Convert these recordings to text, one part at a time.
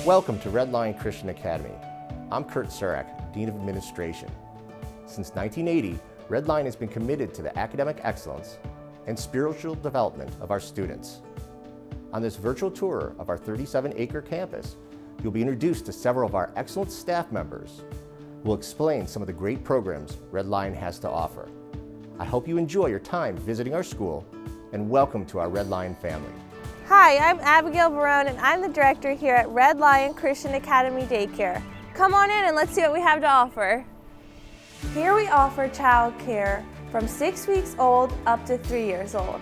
Welcome to Red Lion Christian Academy. I'm Kurt Surak, Dean of Administration. Since 1980, Red Lion has been committed to the academic excellence and spiritual development of our students. On this virtual tour of our 37-acre campus, you'll be introduced to several of our excellent staff members who will explain some of the great programs Red Lion has to offer. I hope you enjoy your time visiting our school, and welcome to our Red Lion family. Hi, I'm Abigail Barone, and I'm the director here at Red Lion Christian Academy Daycare. Come on in and let's see what we have to offer. Here we offer child care from 6 weeks old up to 3 years old.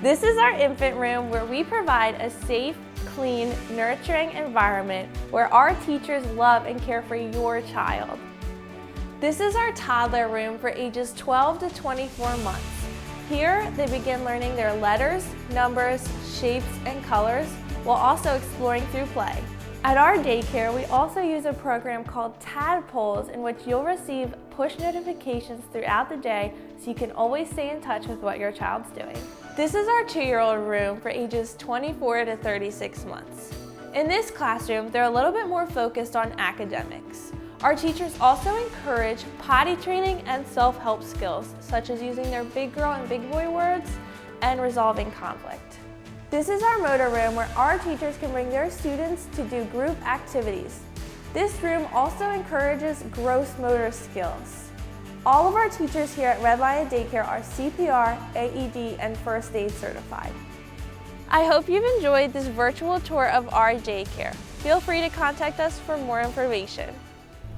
This is our infant room where we provide a safe, clean, nurturing environment where our teachers love and care for your child. This is our toddler room for ages 12 to 24 months. Here, they begin learning their letters, numbers, shapes, and colors, while also exploring through play. At our daycare, we also use a program called Tadpoles, in which you'll receive push notifications throughout the day so you can always stay in touch with what your child's doing. This is our 2-year-old room for ages 24 to 36 months. In this classroom, they're a little bit more focused on academics. Our teachers also encourage potty training and self-help skills, such as using their big girl and big boy words and resolving conflict. This is our motor room where our teachers can bring their students to do group activities. This room also encourages gross motor skills. All of our teachers here at Red Lion Daycare are CPR, AED, and First Aid certified. I hope you've enjoyed this virtual tour of our daycare. Feel free to contact us for more information.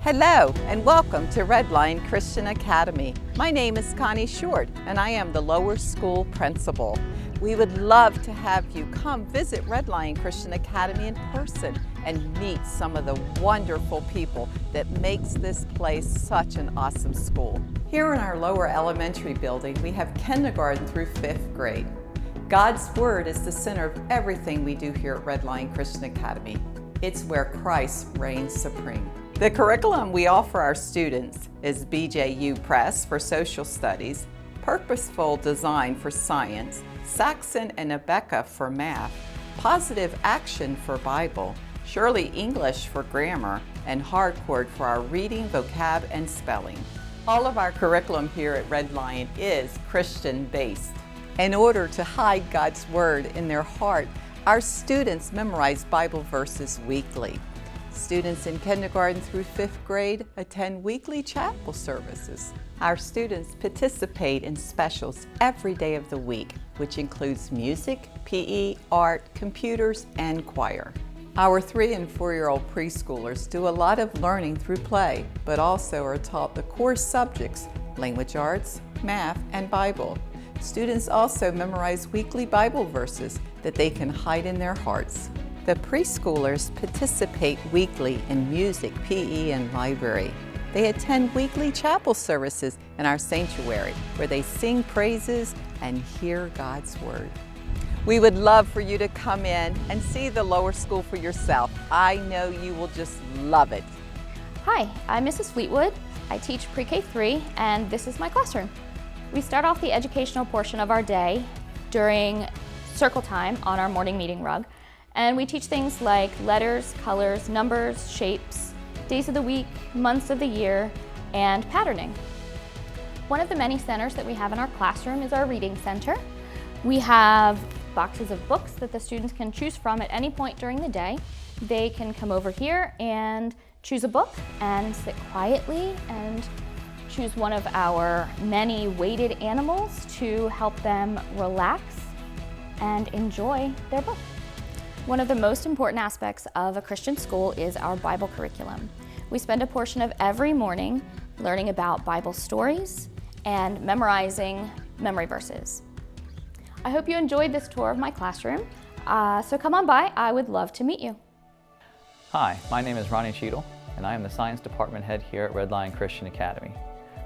Hello and welcome to Red Lion Christian Academy. My name is Connie Short and I am the lower school principal. We would love to have you come visit Red Lion Christian Academy in person and meet some of the wonderful people that makes this place such an awesome school. Here in our lower elementary building, we have kindergarten through 5th grade. God's Word is the center of everything we do here at Red Lion Christian Academy. It's where Christ reigns supreme. The curriculum we offer our students is BJU Press for social studies, Purposeful Design for science, Saxon and Abeka for math, Positive Action for Bible, Shirley English for grammar, and Hardcore for our reading, vocab, and spelling. All of our curriculum here at Red Lion is Christian-based. In order to hide God's Word in their heart, our students memorize Bible verses weekly. Students in kindergarten through 5th grade attend weekly chapel services. Our students participate in specials every day of the week, which includes music, PE, art, computers, and choir. Our 3- and 4-year-old preschoolers do a lot of learning through play, but also are taught the core subjects, language arts, math, and Bible. Students also memorize weekly Bible verses that they can hide in their hearts. The preschoolers participate weekly in music, PE, and library. They attend weekly chapel services in our sanctuary where they sing praises and hear God's Word. We would love for you to come in and see the lower school for yourself. I know you will just love it. Hi, I'm Mrs. Fleetwood. I teach pre-K 3 and this is my classroom. We start off the educational portion of our day during circle time on our morning meeting rug. And we teach things like letters, colors, numbers, shapes, days of the week, months of the year, and patterning. One of the many centers that we have in our classroom is our reading center. We have boxes of books that the students can choose from at any point during the day. They can come over here and choose a book and sit quietly and choose one of our many weighted animals to help them relax and enjoy their book. One of the most important aspects of a Christian school is our Bible curriculum. We spend a portion of every morning learning about Bible stories and memorizing memory verses. I hope you enjoyed this tour of my classroom, so come on by, I would love to meet you. Hi, my name is Ronnie Cheadle, and I am the Science Department Head here at Red Lion Christian Academy,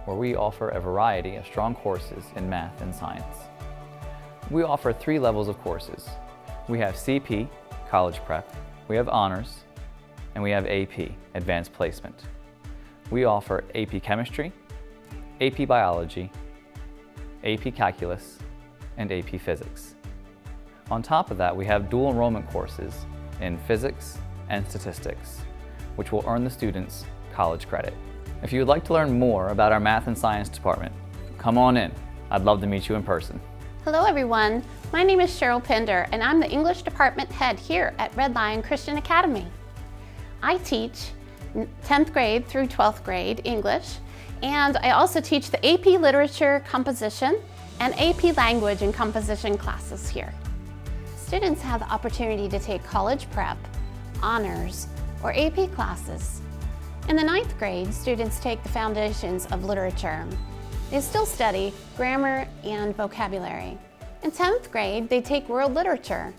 where we offer a variety of strong courses in math and science. We offer 3 levels of courses. We have CP, College Prep, we have Honors, and we have AP, Advanced Placement. We offer AP Chemistry, AP Biology, AP Calculus, and AP Physics. On top of that, we have dual enrollment courses in Physics and statistics, which will earn the students college credit. If you would like to learn more about our math and science department, come on in. I'd love to meet you in person. Hello everyone, my name is Cheryl Pender and I'm the English department head here at Red Lion Christian Academy. I teach 10th grade through 12th grade English, and I also teach the AP Literature Composition and AP Language and Composition classes here. Students have the opportunity to take college prep, honors, or AP classes. In the 9th grade, students take the foundations of literature. They still study grammar and vocabulary. In 10th grade, they take world literature,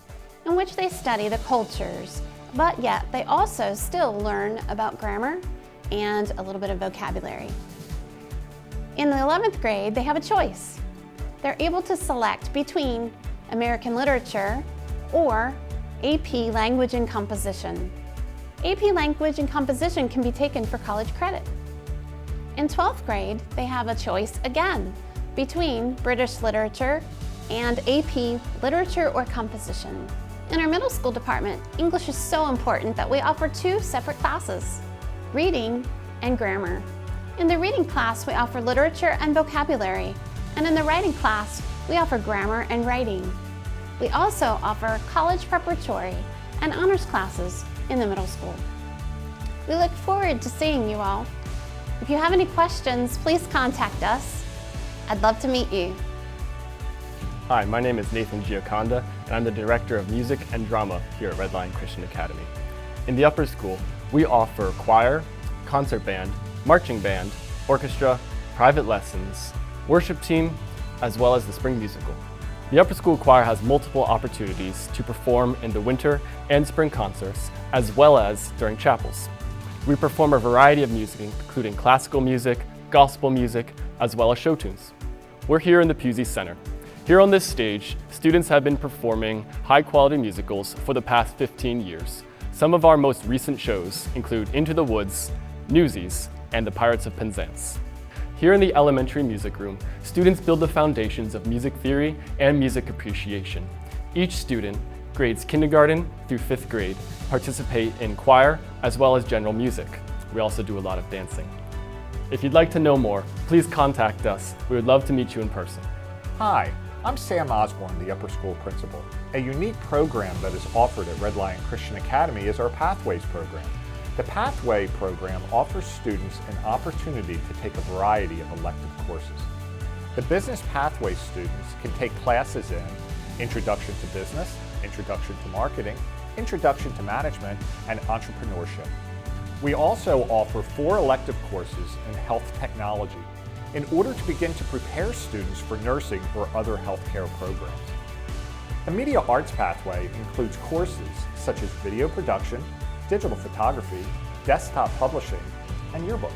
in which they study the cultures, but yet they also still learn about grammar and a little bit of vocabulary. In the 11th grade, they have a choice. They're able to select between American literature or AP Language and Composition. AP Language and Composition can be taken for college credit. In 12th grade, they have a choice again between British literature and AP Literature or Composition. In our middle school department, English is so important that we offer 2 separate classes, reading and grammar. In the reading class, we offer literature and vocabulary, and in the writing class, we offer grammar and writing. We also offer college preparatory and honors classes in the middle school. We look forward to seeing you all. If you have any questions, please contact us. I'd love to meet you. Hi, my name is Nathan Gioconda, and I'm the Director of Music and Drama here at Red Lion Christian Academy. In the upper school, we offer choir, concert band, marching band, orchestra, private lessons, worship team, as well as the spring musical. The upper school choir has multiple opportunities to perform in the winter and spring concerts, as well as during chapels. We perform a variety of music, including classical music, gospel music, as well as show tunes. We're here in the Pusey Center. Here on this stage, students have been performing high-quality musicals for the past 15 years. Some of our most recent shows include Into the Woods, Newsies, and The Pirates of Penzance. Here in the elementary music room, students build the foundations of music theory and music appreciation. Each student, grades kindergarten through 5th grade, participate in choir as well as general music. We also do a lot of dancing. If you'd like to know more, please contact us. We would love to meet you in person. Hi, I'm Sam Osborne, the upper school principal. A unique program that is offered at Red Lion Christian Academy is our Pathways program. The Pathway program offers students an opportunity to take a variety of elective courses. The Business Pathway students can take classes in Introduction to Business, Introduction to Marketing, Introduction to Management, and Entrepreneurship. We also offer 4 elective courses in health technology in order to begin to prepare students for nursing or other healthcare programs. The Media Arts Pathway includes courses such as video production, digital photography, desktop publishing, and yearbook.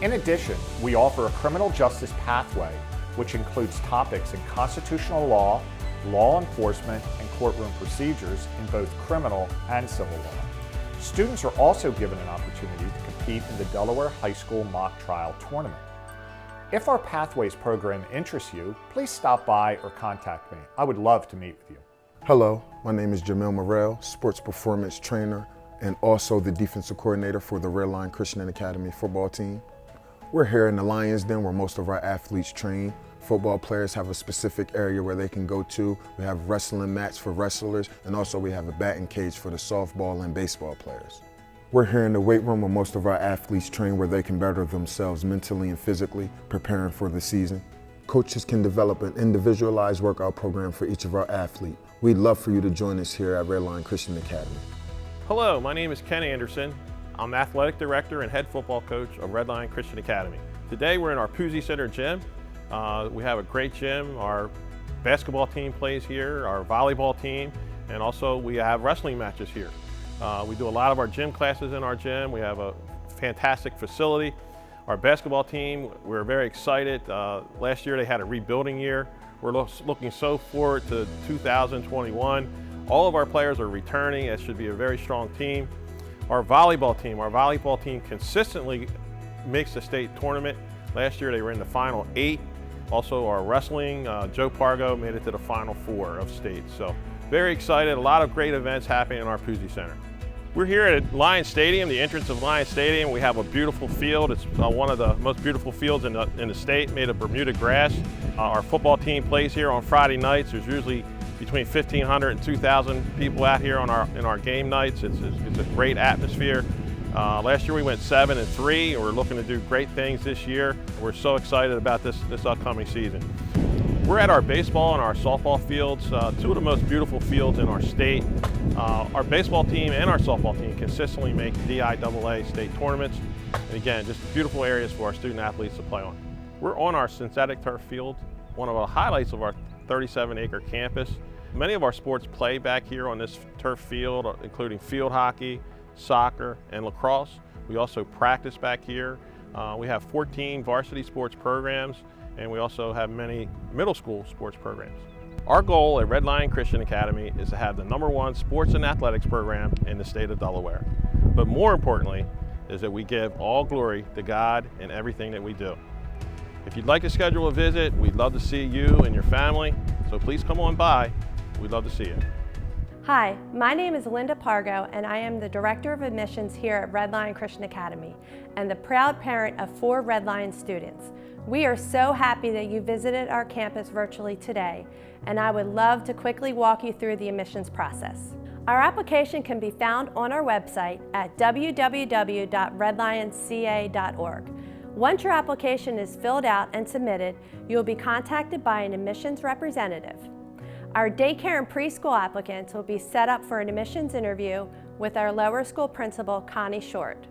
In addition, we offer a criminal justice pathway, which includes topics in constitutional law, law enforcement, and courtroom procedures in both criminal and civil law. Students are also given an opportunity to compete in the Delaware High School Mock Trial Tournament. If our Pathways program interests you, please stop by or contact me. I would love to meet with you. Hello, my name is Jamil Morrell, sports performance trainer and also the defensive coordinator for the Red Lion Christian Academy football team. We're here in the Lions Den where most of our athletes train. Football players have a specific area where they can go to. We have wrestling mats for wrestlers, and also we have a batting cage for the softball and baseball players. We're here in the weight room where most of our athletes train, where they can better themselves mentally and physically, preparing for the season. Coaches can develop an individualized workout program for each of our athletes. We'd love for you to join us here at Red Lion Christian Academy. Hello, my name is Ken Anderson. I'm athletic director and head football coach of Red Lion Christian Academy. Today we're in our Pusey Center gym. We have a great gym. Our basketball team plays here, our volleyball team, and also we have wrestling matches here. We do a lot of our gym classes in our gym. We have a fantastic facility. Our basketball team, we're very excited. Last year they had a rebuilding year. We're looking so forward to 2021. All of our players are returning. It should be a very strong team. Our volleyball team consistently makes the state tournament. Last year they were in the final 8. Also our wrestling, Joe Pargo made it to the final 4 of state. So very excited, a lot of great events happening in our Pusey Center. We're here at Lions Stadium, the entrance of Lions Stadium. We have a beautiful field. It's one of the most beautiful fields in the state, made of Bermuda grass. Our football team plays here on Friday nights. There's usually between 1,500 and 2,000 people out here in our game nights. It's a great atmosphere. Last year we went 7-3, and we're looking to do great things this year. We're so excited about this upcoming season. We're at our baseball and our softball fields, two of the most beautiful fields in our state. Our baseball team and our softball team consistently make DIAA state tournaments. And again, just beautiful areas for our student athletes to play on. We're on our synthetic turf field, one of the highlights of our 37-acre campus. Many of our sports play back here on this turf field, including field hockey, soccer, and lacrosse. We also practice back here. We have 14 varsity sports programs, and we also have many middle school sports programs. Our goal at Red Lion Christian Academy is to have the #1 sports and athletics program in the state of Delaware. But more importantly is that we give all glory to God in everything that we do. If you'd like to schedule a visit, we'd love to see you and your family, so please come on by. We'd love to see you. Hi, my name is Linda Pargo, and I am the Director of Admissions here at Red Lion Christian Academy and the proud parent of 4 Red Lion students. We are so happy that you visited our campus virtually today, and I would love to quickly walk you through the admissions process. Our application can be found on our website at www.redlionca.org. Once your application is filled out and submitted, you will be contacted by an admissions representative. Our daycare and preschool applicants will be set up for an admissions interview with our lower school principal, Connie Short.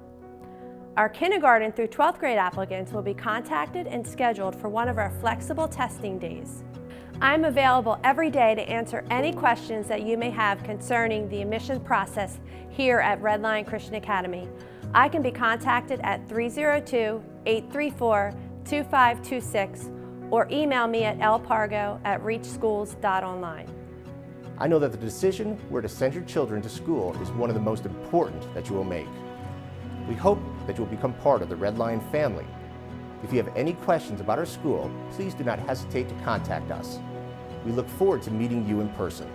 Our kindergarten through 12th grade applicants will be contacted and scheduled for one of our flexible testing days. I'm available every day to answer any questions that you may have concerning the admissions process here at Red Lion Christian Academy. I can be contacted at 302-834-2526 or email me at lpargo@reachschools.online. I know that the decision where to send your children to school is one of the most important that you will make. We hope that you will become part of the Red Lion family. If you have any questions about our school, please do not hesitate to contact us. We look forward to meeting you in person.